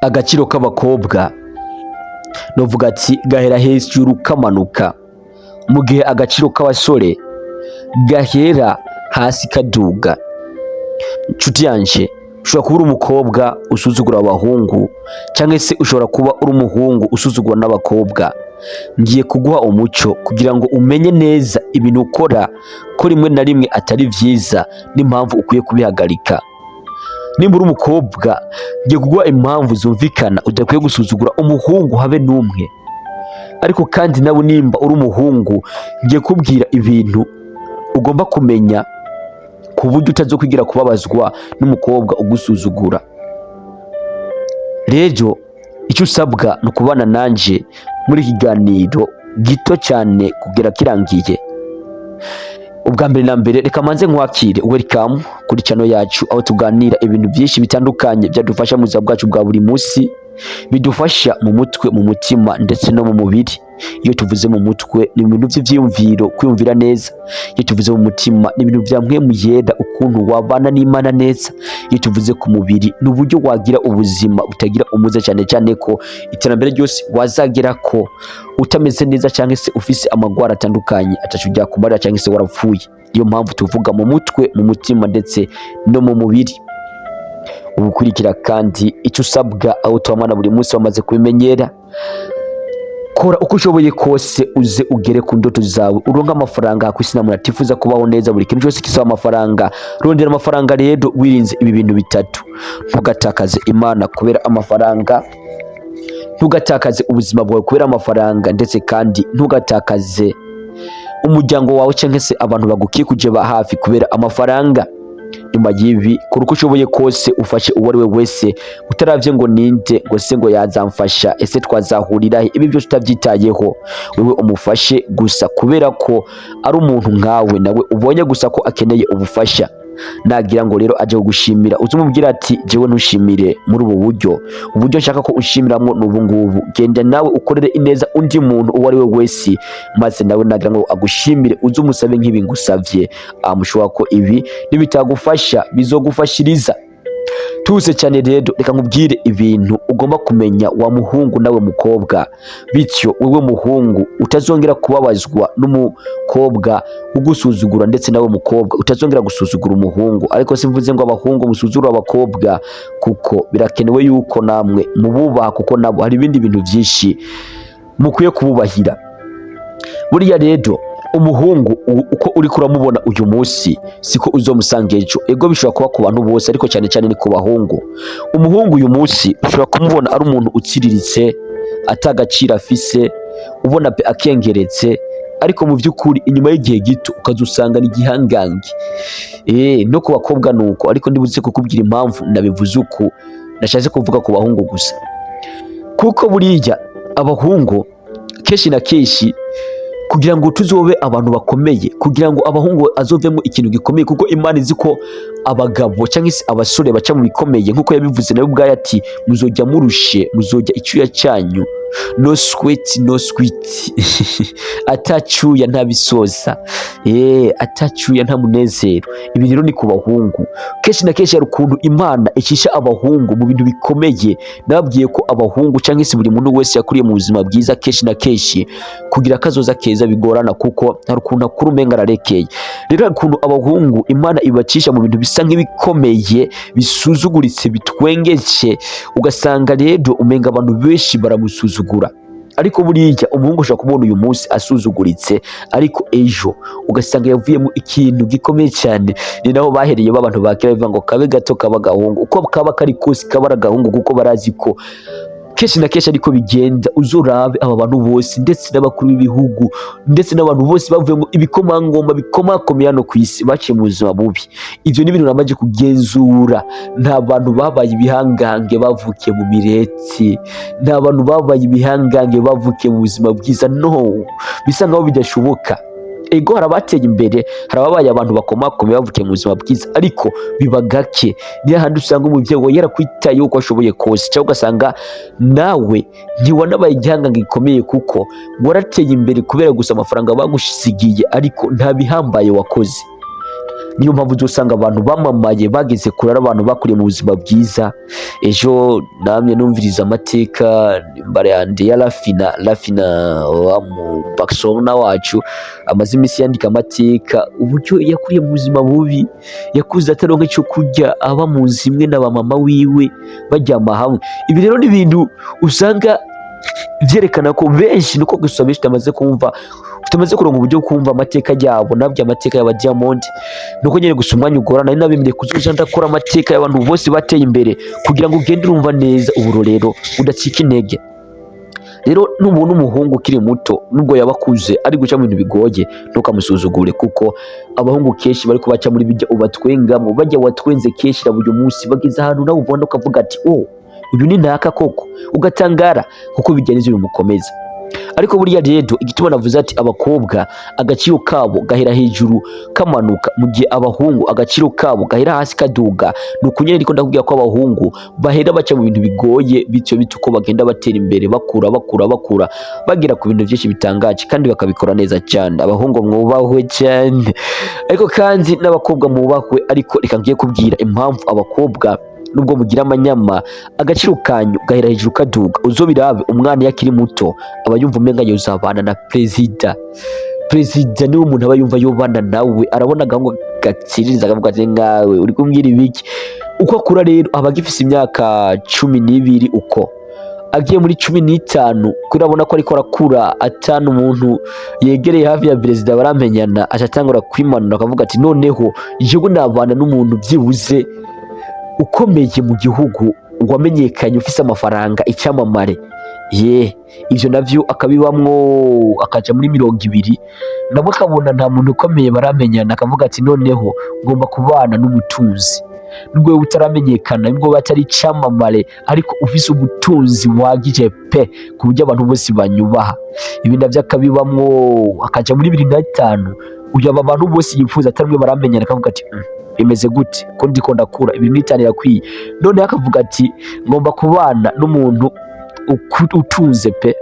agaciro k'abakobwa novuga ati gahera hejuru kamanuka, mu gihe agaciro k'abasore gahera hasi kaduga. Nshuti yanje, ushobora kuba uri umukobwa usuzugura abahungu cyangwa se ushobora kuba uri umuhungu usuzugura n'abakobwa. Ngiye kuguha umuco kugira ngo umenye neza ibintu ukora ko rimwe na rimwe atari vyiza n'impamvu ukwiye kubihagarika. Nimba uri umukobwa, ngiye kuguha impamvu zumvikana udakwiye gusuzugura umuhungu habe n'umwe. Ariko kandi nawe nimba uri umuhungu, ngiye kubwira ibintu ugomba kumenya ku buryo utazokwigira kubabazwa n'umukobwa ugusuzugura. Rero icyo usabwa ni ukubana nanje muri kiganiro gito cyane kugera kirangiye. Ubwa mbere na mbere reka manze nkwakire, welcome kuri channel yacu aho tuganira ibintu byinshi bitandukanye byadufasha mu buzima bwacu bwa buri munsi, bidufasha mu mutwe, mu mutima ndetse no mu mubiri. Iyo tuvuze mu mutwe ni ibintu by'ivyumviro, kwiyumvira neza. Iyo tuvuze mu mutima ni ibintu bya mpwemu yera, ukuntu wabana n'Imana neza. Iyo tuvuze ku mubiri ni uburyo wagira ubuzima butagira umuze, cyane cyane ko iterambere ryose wazagera ko utameze neza cyangwa se ufise amagwara atandukanye atacu ujya kumarira cyangwa se warapfuye. Iyo mpamvu tuvuga mu mutwe, mu mutima ndetse no mu mubiri. Ubukurikira kandi icyo usabwa aho tubamana buri munsi wamaze kubimenyera, kora uko ushoboye kose uze ugere ku ndoto zawe, uronka amafaranga ku isi. Namwe atifuza kubaho neza, buri kintu cyose kisaba amafaranga. Rondera amafaranga rero wirinze ibi bintu bitatu: ntugatakaze Imana kubera amafaranga, ntugatakaze ubuzima bwawe kubera amafaranga, ndetse kandi ntugatakaze umuryango wawe cyangwa se abantu bagukikuje ba hafi kubera amafaranga. Nyuma y'ibi, kora uko ushoboye kose ufashe uwo ari we wese, utaravye ngo ninde ngo se ngo yazamfasha, ese twazahurira he. Ibi byose utabyitayeho, wewe umufashe gusa kubera ko ari umuntu nkawe, nawe ubonye gusa ko akeneye ubufasha. Nagira ngo rero aje kugushimira, uzumubwira ati jewe ntushimire muri ubu buryo, uburyo nshaka ko ushimiramwo n'ubu ngubu. Genda nawe ukorere ineza undi muntu uwo ari we wese, maze nawe nagira ngo agushimire, uzumusabe nk'ibi ngusavye. Amushobora ko ibi nibitagufasha bizogufashiriza. Tuze cyane rero, reka nkubwire ibintu ugomba kumenya wa muhungu nawe mukobwa, bityo wewe muhungu utazongera kubabazwa n'umukobwa ugusuzugura, ndetse nawe mukobwa utazongera gusuzugura umuhungu. Ariko simvuze ngo abahungu musuzugura abakobwa, kuko birakenewe yuko namwe mububaha, kuko nabo hari ibindi bintu byinshi mukwiye kububahira. Buriya rero umuhungu uko uri kuramubona uyu munsi siko uzomusanga ejo. Ego bishobora kuba ku bantu bose, ariko cyane cyane ni ku bahungu. Umuhungu uyu munsi ushobora kumubona ari umuntu utsiriritse, atagaciro afise, ubona pe akengeretse, ariko mu by'ukuri inyuma y'igihe gito ukazusanga ni igihangange. No ku bakobwa nuko, ariko ndibuze kukubwira impamvu nabivuze uku. Nashatse kuvuga ku bahungu gusa, kuko buriya abahungu kenshi na kenshi, kugira ngo tuzobe abantu bakomeye, kugira ngo abahungu azovemo ikintu gikomeye, kuko Imana izi ko abagabo cyangwa se abasore baca mu bikomeye, nkuko yabivuze nawe ubwayo ati muzojya murushe, muzojya icyuya cyanyu, no sweat no sweet atacyuya ntabisoza, atacyuya nta munezero. Ibi rero ni ku bahungu. Kenshi na kenshi hari ukuntu Imana icisha abahungu mu bintu bikomeye. Nababwiye ko abahungu cyangwa se buri muntu wese yakuriye mu buzima bwiza, kenshi na kenshi kugira akazoza keza bigorana, kuko hari ukuntu akura umenga ararekeye. Rero hari ukuntu abahungu Imana ibacisha mu bintu bisa nk'ibikomeye, bisuzuguritse, bitwengeje, ugasanga rero umenga abantu benshi baramusuzugura. Ariko buriya umuhungu ushobora kubona uyu munsi asuzuguritse, ariko ejo ugasanga yavuyemo ikintu gikomeye cyane. Ni naho bahereye b'abantu ba kera bivuga ngo kabe gato kaba gahungu. Uko kaba kari kose kaba agahungu, kuko barazi ko kenshi na kenshi ariko bigenda. Uzorabe aba bantu bose, ndetse n'abakuru b'ibihugu, ndetse n'abantu bose bavuyemo ibikomangoma bikomakomeye hano ku isi, baciye mu buzima bubi. Ivyo ni ibintu namaze kugenzura. Nta bantu babaye ibihangange bavukiye mu miretse, nta bantu babaye ibihangange bavukiye mu buzima bwiza. No, bisa nkaho bidashoboka. Ego harabateye imbere, harababaye abantu bakomakomeye bavukiye mu buzima bwiza, ariko biba gake. Niyo handi usanga umuvyeyi we yarakwitayeho uko ashoboye kose, cyangwa ugasanga nawe ntiwanabaye igihangange gikomeye, kuko warateye imbere kubera gusa amafaranga bagusigiye, ariko nta bihambaye wakoze. niyo mpamvu uzosanga abantu bamamaye bageze kure ari abantu bakuriye mu buzima bwiza. Ejo namye numviriza amateka imbere yanje ya Rafina wa mu Barcelona wacu amaze iminsi yandika amateka uburyo yakuriye mu buzima bubi, yakuze ataronka icyo kurya, aba mu nzu imwe na bamama wiwe baryama hamwe. Ibi rero ni ibintu usanga byerekana ko benshi nuko gusa benshi tutamaze kuronka uburyo kumva amateka yabo, nabyo amateka y'aba Diamond nuko nyine gusa umwanya ugorana. Ari nabemereye kuzoja ndakora amateka y'abantu bose bateye imbere kugira ngo ugende urumva neza uburorero udacika intege. Rero nubona umuhungu ukiri muto nubwo yabakuze ari guca mu bintu bigoye ntukamusuzugure, kuko abahungu kenshi bari kubaca muri bijya ubatwengamo, bajya watwenze kenshi na buri munsi bageze ahantu nawe ubona ukavuga ati uyu ni ntaka koko, ugatangara kuko bigenze bimukomeza. Ariko buriya rero igituma navuze ati abakobwa agaciro kabo gahera hejuru kamanuka, mu gihe abahungu agaciro kabo gahera hasi kaduga. Nuko nyine ndiko ndakubwira ko abahungu bahera baca mu bintu bigoye, bityo uko bagenda batera imbere bakura bagera ku bintu byinshi bitangaje kandi bakabikora neza cyane. Abahungu mwubahwe cyane, ariko kandi n'abakobwa mwubahwe. Ariko reka ngiye kubwira impamvu abakobwa nubwo mugira amanyama agaciro kanyu gahera hejuru kaduga. Uzobirabe umwana yakiri muto aba yumva umenga yozabana na perezida niwe umuntu aba yumva yobana nawe, arabona gahungu gatsiririza akavuga ati ngawe uri kumbwira ibiki. Uko akura rero aba agifise imyaka 12, uko agiye muri 15 kurabona ko ariko arakura atanu umuntu yegereye hafi ya perezida baramenyana, acatangura kwimanura akavuga ati noneho jewe nabana n'umuntu byibuze ukomeye mu gihugu, wamenyekanye ufise amafaranga, icyamamare. Ivyo navyo akabibamwo akaja muri 20 nabo akabona nta muntu ukomeye baramenyana, akavuga ati noneho ngomba kubana n'umutunzi. Nubwo utaramenyekana, nubwo batari icyamamare, ariko ufise ubutunzi wagije pe ku buryo abantu bose banyubaha. Ibi navyo akabibamwo akaja muri 2005 uyu abantu bose yifuza atarumwe baramenyana, akavuga ati bimeze gute ko ndiko ndakura, ibi nitanira kwiye. None akavuga ati ngomba kubana n'umuntu utunze pe,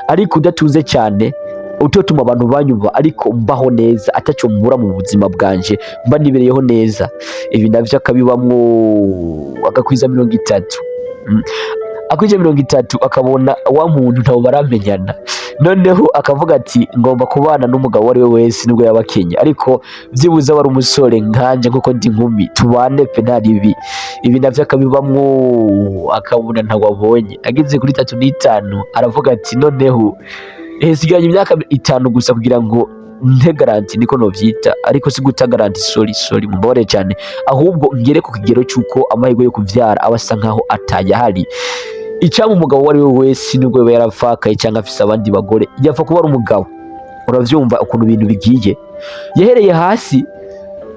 ariko udatunze cyane utotuma abantu banyuba, ariko mbaho neza ataco mbura mu buzima bwanje, mba nibereyeho neza. Ibi navyo akabibamwo agakwiza 30. Akwije 30 akabona wa muntu ntawo baramenyana, noneho akavuga ati ngomba kubana n'umugabo wari we wese nubwo yaba Kenya, ariko byibuze aba ari umusore nkanje kuko ndi nkumi, tubane pe ntari ibi. Ibi navyo akabibamwo akabona ntawabonye. Ageze kuri 35 aravuga ati noneho siganye imyaka 5 gusa kugira ngo nte garanti, niko novyita, ariko si guta garanti, sorry mubore cyane, ahubwo ngere ku kigero cyuko amahirwe yo kuvyara abasa nkaho atayahari. Icyama umugabo wari we wese nubwo yaba yarapfakaye cyangwa afise abandi bagore, yapfa kuba ari umugabo. Uravyumva ukuntu ibintu bigiye, yahereye hasi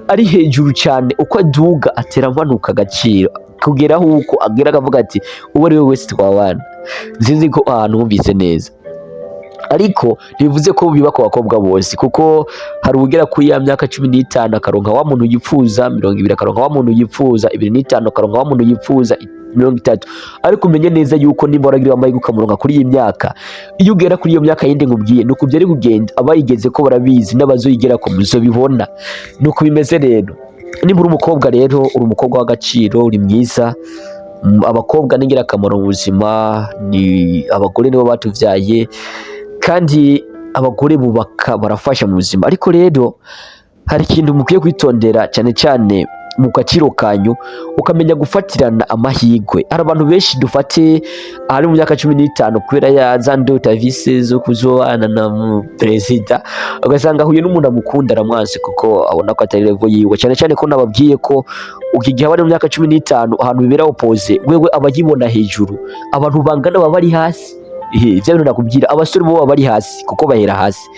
ari hejuru cyane, uko aduga atera amanuka agaciro kugeraho uko agera akavuga ati uwo ari we wese twabana. Nzinzi ko ahantu humvise neza, ariko bivuze ko biba ku bakobwa bose, kuko hari ugera kuri ya myaka 15 akaronka wa muntu yifuza, 20 akaronka wa muntu yifuza, 25 akaronka wa muntu yifuza, 30. Ariko umenye neza yuko nimba waragira amahirwe ukamuronka kuri iyi myaka, iyo ugera kuri iyo myaka yindi nkubwiye nuko byari kugenda. Abayigeze ko barabizi n'abazoyigera ko muzobibona, nuko bimeze rero. Nimba uri umukobwa rero, uri umukobwa w'agaciro, uri mwiza. Abakobwa ni ingirakamaro mu buzima, ni abagore nibo batuvyaye, kandi abagore bubaka barafasha mu buzima. Ariko rero hari ikintu mukwiye kwitondera cyane cyane mu gaciro kanyu, ukamenya gufatirana amahirwe. Hari abantu benshi dufate ari mu myaka 15 kubera ya zandota vise zo kuzobana na perezida, ugasanga huye n'umuntu amukunda aramwanse kuko abona ko atari level yiwe. Cyane cyane ko nababwiye ko ukigihe bari mu myaka 15 ahantu bibera opposé, wewe abagibona hejuru, abantu bangana baba bari hasi. Ivyo bintu nakubwira, abasore bo bari hasi kuko bahera hasi,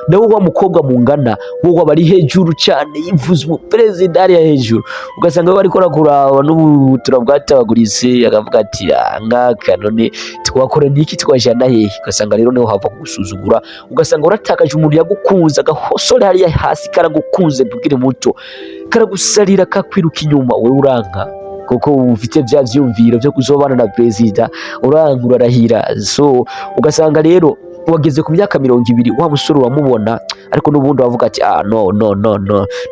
nawe wa mukobwa mungana wo bari hejuru cyane, yivuze umuperezida ari hejuru. Ugasanga bari korakuraba n'ubutura bwatabagurise, akavuga ati ngaka none twakora niki twajana hehe. Ugasanga rero niho hava kugusuzugura, ugasanga uratakaje umuntu yagukunza, agahosore hariya hasi karagukunze dukiri muto, karagusalira kakwiruka inyuma, we uranka kuko ufite bya vyumviro byo kuzobana na perezida, uranka urarahira. So ugasanga rero wageze ku myaka 20 wa musore uramubona ariko n'ubundi wavuga ati no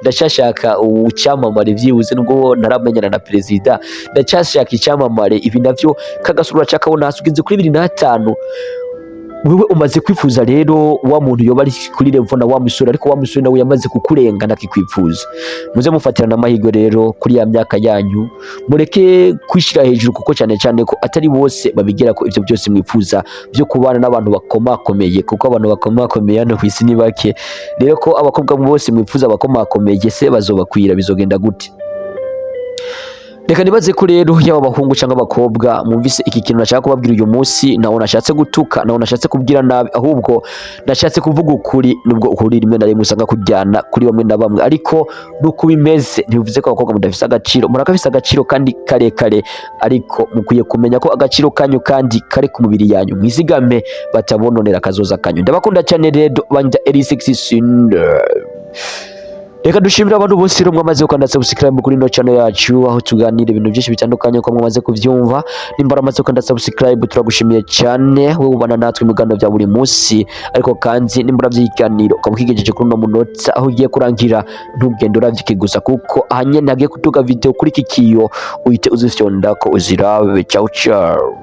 ndashashaka ucyamamare vyibuze nubwo naramenyana na perezida ndashashaka icyamamare ibi navyo kagasura cakabona hasugize kuri 2005 wewe umaze kwifuza rero wa muntu yoba ari kuri level na wa musore ariko wa musore nawe yamaze kukurenga nakikwifuza muze mufatirana amahirwe rero kuri ya myaka yanyu mureke kwishira hejuru kuko cyane cyane ko atari bose babigera ko ivyo byose mwifuza byo kubana n'abantu bakomakomeye kuko abantu bakomakomeye hano ku isi ni bake rero ko abakobwa bose mwifuza bakomakomeye se bazobakwira bizogenda gute reka nibaze ko rero yaba abahungu cyangwa abakobwa mwumvise iki kintu nashaka kubabwira uyu munsi naho nashatse gutuka naho nashatse kubwira nabi ahubwo nashatse kuvuga ukuri nubwo ukuri rimwe na rimwe usanga kujyana kuri bamwe na bamwe ariko nuko bimeze ntibivuze ko abakobwa mudafise agaciro murakafise agaciro kandi karekare ariko mukwiye kumenya ko agaciro kanyu kandi kare ku mubiri yanyu mwizigame batabononera akazoza kanyu ndabakunda cyane rero banja L6 Cinder. Reka dushimira abantu bose rero mwamaze gukanda subscribe kuri no channel yacu aho tuganira ibintu byinshi bitandukanye ko mwamaze kuvyumva nimbara amaze gukanda subscribe turagushimiye cyane wowe ubana natwe mu biganiro bya buri munsi ariko kandi nimbara vyiganiro ukabukigejeje kuri no munota aho ugiye kurangira ntugende uravike gusa kuko ahanye ntagiye kutuga video kuri kikiyo uhite uzifyonda ko uzirabe ciao ciao.